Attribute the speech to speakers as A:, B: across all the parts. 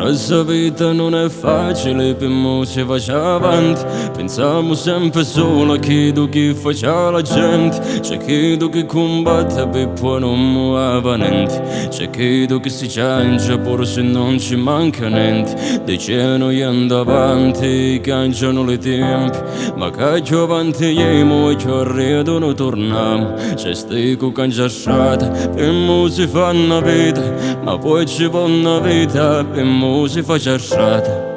A: Questa vita non è facile, per mo si faccia avanti. Pensiamo sempre solo a chi faccia la gente. C'è chi combatte per poi non muove niente. C'è chi si ciancia pure se non ci manca niente. Decenni andando avanti, cambiano le tempi. Ma che più avanti andiamo e più arredo non torniamo. C'è stico cambia strada, per mo si fa una vita. Ma poi ci va una vita, per mo si faccia strada.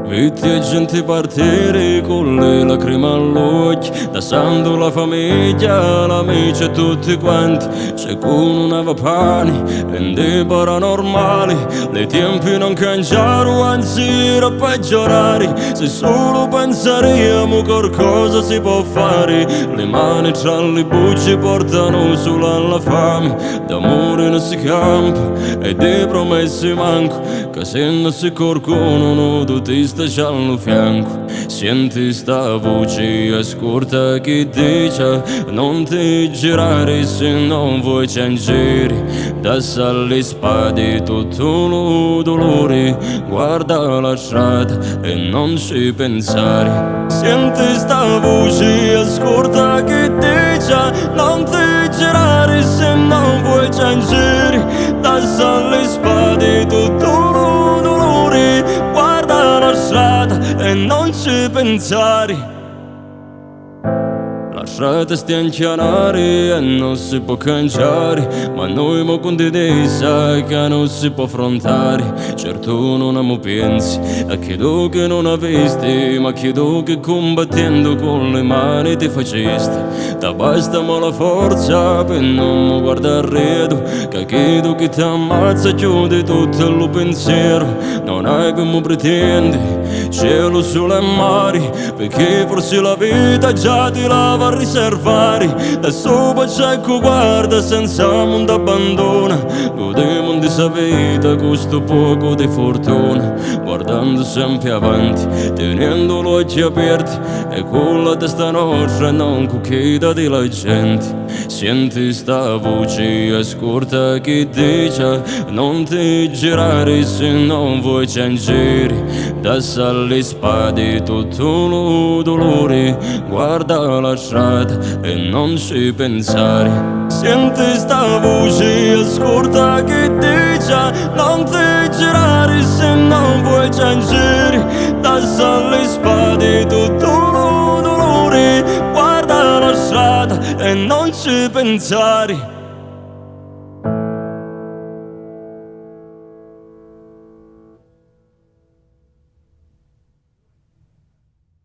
A: Vedi e gente partire con le lacrime all'occhio, lasciando la famiglia, l'amici e tutti quanti. C'è chi non aveva pane e dei paranormali. Le tempi non cambiarono, anzi era peggiorare. Se solo penseremo qualcosa si può fare. Le mani tra le bucce portano solo alla fame. D'amore non si campa e di promesse manco, che se non si qualcuno non ti sta al fianco. Senti sta voce ascolta che dice: non ti girare se non vuoi cambiare. Da alle spade tutto lo dolore, guarda la strada e non ci pensare. Senti sta voce ascolta che dice: non ti girare se non vuoi cambiare. Da alle spade tutto lo dolore, guarda la strada e non ci pensare. La strada sta in chianare e non si può cambiare, ma noi mo condivisa che non si può affrontare. Certo non amo pensi a chiedo che non avesti, ma chiedo che combattendo con le mani ti facesti. Da basta ma la forza per non mi guardare arredo, che chiedo che ti ammazza e chiudi tutto il pensiero. Non hai come pretendi cielo sulle mari, perché forse la vita già ti lava a riservare. Da sopra c'è chi guarda senza mondo abbandona. Godemo di sa vita questo poco di fortuna, guardando sempre avanti, tenendo gli occhi aperti e con la testa nostra non cucchiaita di la gente. Senti sta voce ascolta che dice: non ti girare se non vuoi cambiare. Da alle spade tutto lo dolore, guarda la strada e non ci pensare. Senti sta voce ascolta che dice: non ti girare se non vuoi cambiare. Da alle spade tutto lo dolore, guarda la strada e non ci pensare.